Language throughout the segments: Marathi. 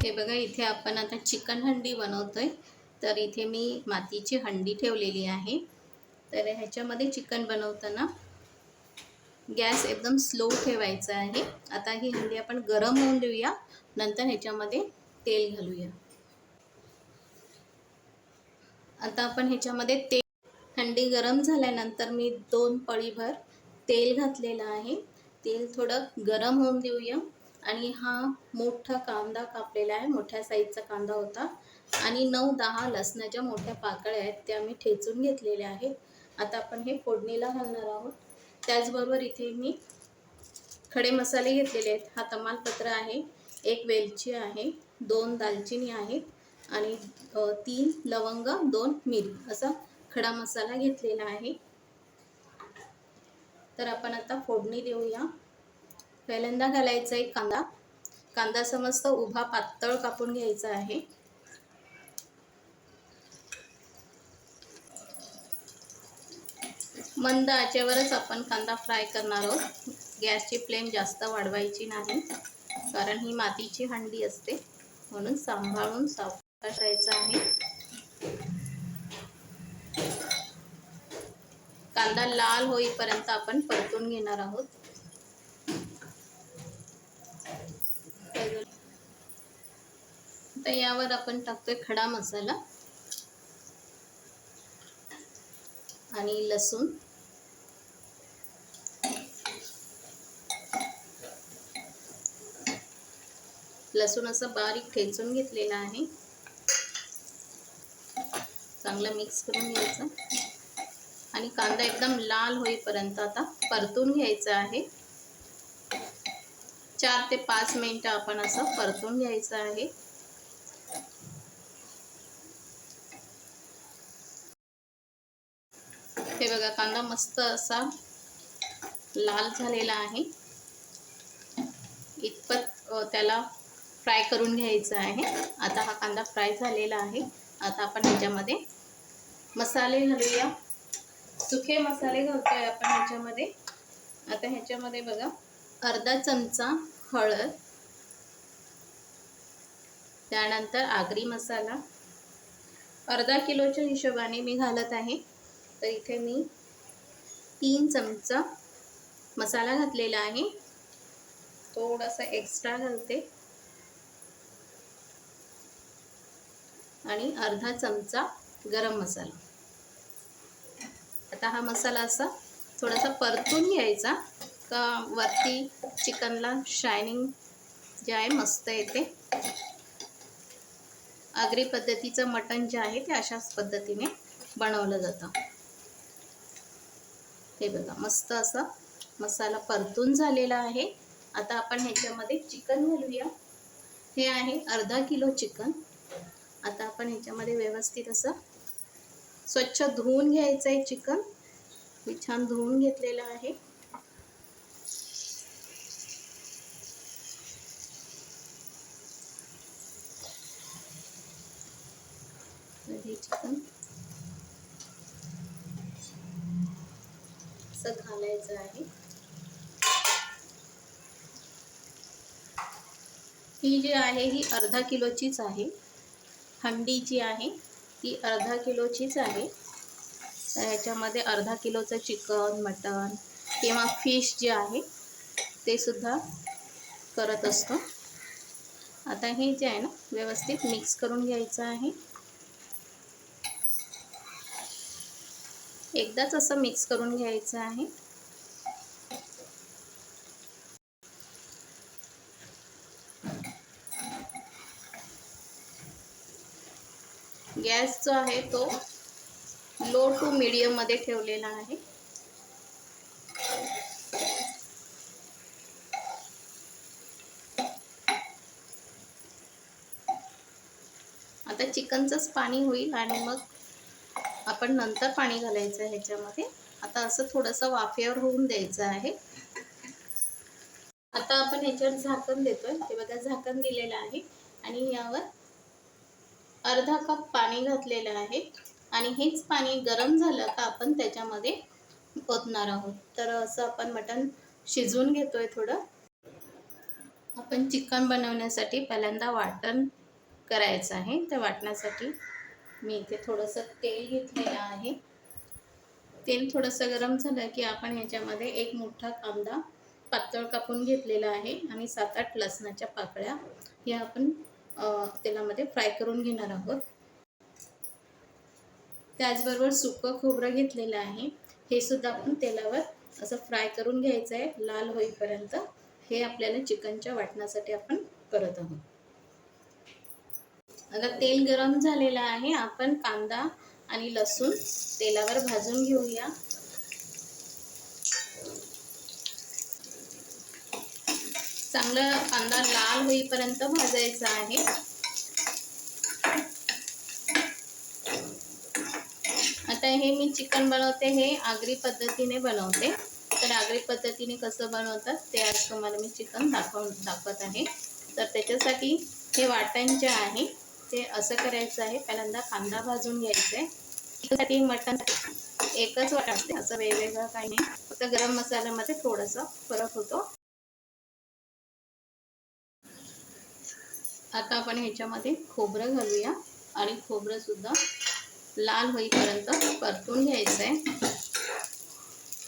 हे बघा, इथे आपण आता चिकन हंडी बनवतोय. तर इथे मी मातीची हंडी ठेवलेली आहे. तर ह्याच्यामध्ये चिकन बनवताना गॅस एकदम स्लो ठेवायचा आहे. आता ही हंडी आपण गरम होऊन देऊया, नंतर ह्याच्यामध्ये तेल घालूया. आता आपण ह्याच्यामध्ये हंडी गरम झाल्यानंतर मी 2 पळीभर तेल घातलेलं आहे. तेल थोडं गरम होऊन देऊया. आणि हा मोठा कांदा कापलेला आहे, मोठ्या साईजचा कांदा होता. आणि 9-10 लसणाच्या मोठ्या पाकळ्या आहेत, त्या मी ठेचून घेतलेल्या आहेत. आता आपण हे फोडणीला घालणार आहोत. त्याचबरोबर इथे मी खडे मसाले घेतलेले आहेत. हा तमालपत्र आहे, 1 वेलची आहे, 2 दालचिनी आहेत आणि 3 लवंग, 2 मिरी असा खडा मसाला घेतलेला आहे. तर आपण आता फोडणी देऊया. पहिल्यांदा घालायचा आहे कांदा. कांदा समस्त उभा पातळ कापून घ्यायचा आहे. मंद आचेवरच आपण कांदा फ्राय करणार आहोत. गॅसची फ्लेम जास्त वाढवायची नाही, कारण ही मातीची हंडी असते, म्हणून सांभाळून सावकाश करायचं आहे. कांदा लाल होईपर्यंत आपण परतून घेणार आहोत. तर यावर आपण टाकतोय खडा मसाला आणि लसूण. लसूण असं बारीक ठेचून घेतलेला आहे. चांगलं मिक्स करून घ्यायचं आणि कांदा एकदम लाल होईपर्यंत आता परतून घ्यायचा आहे. 4 ते 5 मिनिटं आपण असं परतून घ्यायचं आहे. हे बघा, कांदा मस्त असा लाल झालेला आहे. इतपत त्याला फ्राय करून घ्यायचं आहे. आता हा कांदा फ्राय झालेला आहे. आता आपण ह्याच्यामध्ये मसाले घालूया. सुके मसाले घालतोय आपण ह्याच्यामध्ये. आता ह्याच्यामध्ये बघा, अर्धा चमचा हळद, त्यानंतर आगरी मसाला. अर्धा किलोच्या हिशोबाने मी घालत आहे. तर इथे मी 3 चमचा मसाला घातलेला आहे. थोडासा एक्स्ट्रा घालते आणि अर्धा चमचा गरम मसाला. आता हा मसाला असा थोडासा परतून घ्यायचा, का वरती चिकनला शायनिंग जे आहे मस्त येते. आगरी पद्धतीचं मटण जे आहे ते अशाच पद्धतीने बनवलं जातं. हे बघा, मस्त असा मसाला परतून झालेला आहे. आता आपण ह्याच्यामध्ये चिकन घालूया. हे आहे अर्धा किलो चिकन. आता आपण ह्याच्यामध्ये व्यवस्थित असं स्वच्छ धुवून घ्यायचं आहे. चिकन मी छान धुवून घेतलेलं आहे. हे चिकन असं घालायचं आहे. ही जी आहे ही अर्धा किलोचीच आहे. हंडी जी आहे ती अर्धा किलोचीच आहे. तर ह्याच्यामध्ये अर्धा किलोचं चिकन, मटण किंवा फिश जे आहे ते सुद्धा करत असतो. आता हे जे आहे ना, व्यवस्थित मिक्स करून घ्यायचं आहे. एकदाच असं मिक्स करून घ्यायचं आहे. गॅस जो आहे तो लो टू मीडियम मध्ये ठेवलेला आहे. आता चिकनचंच पाणी होईल आणि मग आपण नंतर पाणी घालायचं आहे ह्याच्यामध्ये. आता असं थोडंसं वाफेवर होऊन द्यायचं आहे. आता आपण ह्याच्यावर झाकण देतोय. हे बघा, झाकण दिलेलं आहे आणि यावर अर्धा कप पाणी घातलेलं आहे. आणि हेच पाणी गरम झालं का आपण त्याच्यामध्ये ओतणार आहोत. तर असं आपण मटण शिजवून घेतोय थोडं. आपण चिकन बनवण्यासाठी पहिल्यांदा वाटण करायचं आहे. त्या वाटणासाठी मी इथे थोडंसं तेल घेतलेलं आहे. तेल थोडंसं गरम झालं की आपण ह्याच्यामध्ये एक मोठा कांदा पातळ कापून घेतलेला आहे आणि 7-8 लसणाच्या पाकळ्या या आपण तेलामध्ये फ्राय करून घेणार आहोत. त्याचबरोबर सुकं खोबरं घेतलेलं आहे. हे सुद्धा आपण तेलावर असं फ्राय करून घ्यायचं आहे लाल होईपर्यंत. हे आपल्याला चिकनच्या वाटणासाठी आपण करत आहोत. आता तेल गरम झालेलं आहे. आपण कांदा आणि लसूण तेलावर भाजून घेऊया. चांगला कांदा लाल होईपर्यंत भाजायचा आहे. आता हे मी चिकन बनवते, हे आगरी पद्धतीने बनवते. तर आगरी पद्धतीने कसं बनवतात ते आज तुम्हाला मी चिकन दाखवत आहे. तर त्याच्यासाठी हे वाटण जे आहे ते असं करायचं आहे. पहिल्यांदा कांदा भाजून घ्यायचा आहे. त्यासाठी मटण एकच वाटण असते, असं वेगवेगळं काही नाही. फक्त गरम मसाल्यामध्ये थोडासा फरक होतो. आता आपण ह्याच्यामध्ये खोबरं घालूया आणि खोबरं सुद्धा लाल होईपर्यंत परतून घ्यायचं आहे.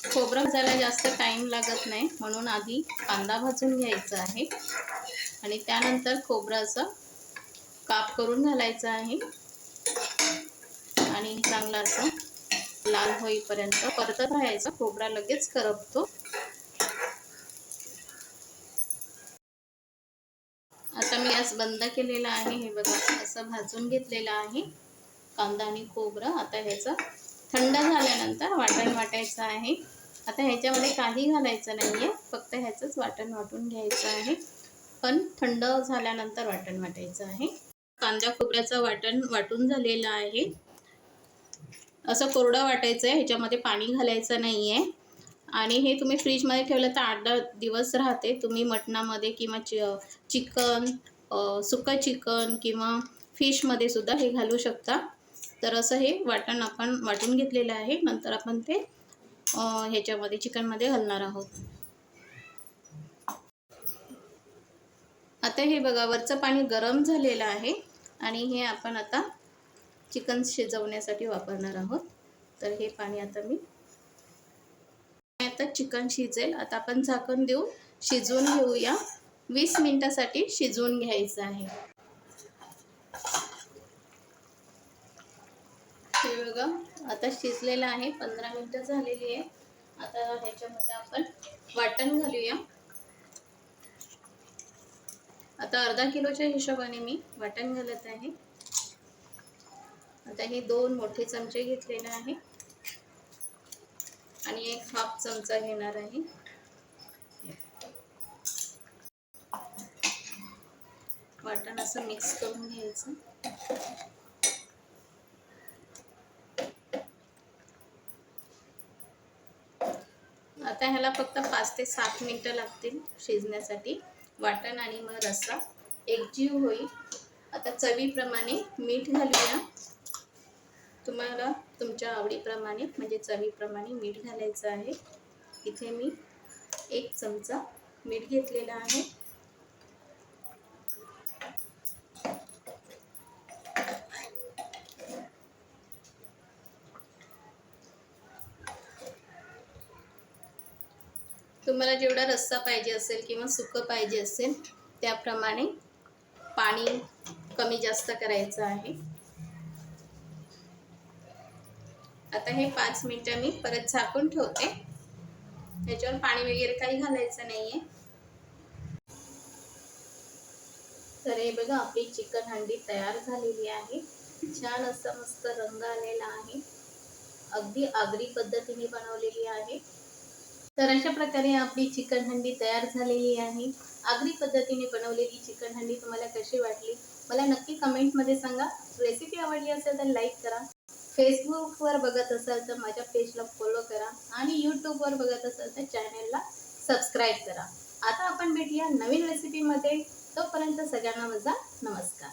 खोबरं भाजायला जास्त टाईम लागत नाही, म्हणून आधी कांदा भाजून घ्यायचा आहे आणि त्यानंतर खोबरं असं काप करून घालायचं आहे आणि चांगलं असं लाल होईपर्यंत परतत राहायचं. खोबरा लगेच करपतो. आता मी गॅस बंद केलेला आहे. हे बघा असं भाजून घेतलेलं आहे कांदा आणि खोबरं. आता ह्याचं थंड झाल्यानंतर वाटण वाटायचं आहे. आता ह्याच्यामध्ये काही घालायचं नाही आहे, फक्त ह्याचंच वाटण वाटून घ्यायचं आहे. पण थंड झाल्यानंतर वाटण वाटायचं आहे. कांदा खोबऱ्याचं वाटण वाटून झालेलं आहे. असं कोरडं वाटायचं आहे, ह्याच्यामध्ये पाणी घालायचं नाही आहे. आणि हे तुम्ही फ्रीजमध्ये ठेवलं तर 8-10 दिवस राहते. तुम्ही मटणामध्ये किंवा चिकन, सुकं चिकन किंवा फिशमध्ये सुद्धा हे घालू शकता. तर असं हे वाटण आपण वाटून घेतलेलं आहे. नंतर आपण ते ह्याच्यामध्ये चिकनमध्ये घालणार आहोत. आता हे बघा वरचं पाणी गरम झालेलं आहे आणि हे आपण आता चिकन शिजवण्यासाठी वापरणार आहोत. तर हे पाणी आता चिकन शिजेल. आता आपण झाकण देऊन शिजवून घेऊया. 20 मिनिटासाठी शिजवून घ्यायचं आहे. हे बघा आता शिजलेलं आहे. 15 मिनिटं झालेली आहे. आता ह्याच्यामध्ये आपण वाटण घालूया. आता अर्धा किलोच्या हिशोबाने मी वाटण घालत आहे. आता हे 2 मोठे चमचे घेतलेले आहे आणि 1/2 चमचा घेणार आहे. वाटण असं मिक्स करून घ्यायचं. आता ह्याला फक्त 5 ते 7 मिनिटं लागतील शिजण्यासाठी. वाटण आणि मग रस्सा एकजीव होईल. आता चवीप्रमाणे मीठ घालूया. तुम्हाला तुमच्या आवडीप्रमाणे म्हणजे चवीप्रमाणे मीठ घालायचं आहे. इथे मी 1 चमचा मीठ घेतलेला आहे. तुम्हाला जेवढा रस्सा पाहिजे असेल किंवा सुकं पाहिजे असेल त्याप्रमाणे पाणी कमी जास्त करायचं आहे. आता हे 5 मिनिटं मी परत झाकून ठेवते. ह्याच्यावर पाणी वगैरे काही घालायचं नाहीये. तर हे बघा आपली चिकन हंडी तयार झालेली आहे. छान असं मस्त रंग आलेला आहे. अगदी आगरी पद्धतीने बनवलेली आहे. तर अशा प्रकारे आपली चिकन हंडी तयार झालेली आहे. आगरी पद्धतीने बनवलेली चिकन हंडी तुम्हाला कशी वाटली मला नक्की कमेंटमध्ये सांगा. रेसिपी आवडली असेल तर लाईक करा. फेसबुकवर बघत असाल तर माझ्या पेजला फॉलो करा आणि यूट्यूबवर बघत असाल तर चॅनलला सबस्क्राईब करा. आता आपण भेटूया नवीन रेसिपीमध्ये. तोपर्यंत सगळ्यांना माझा नमस्कार.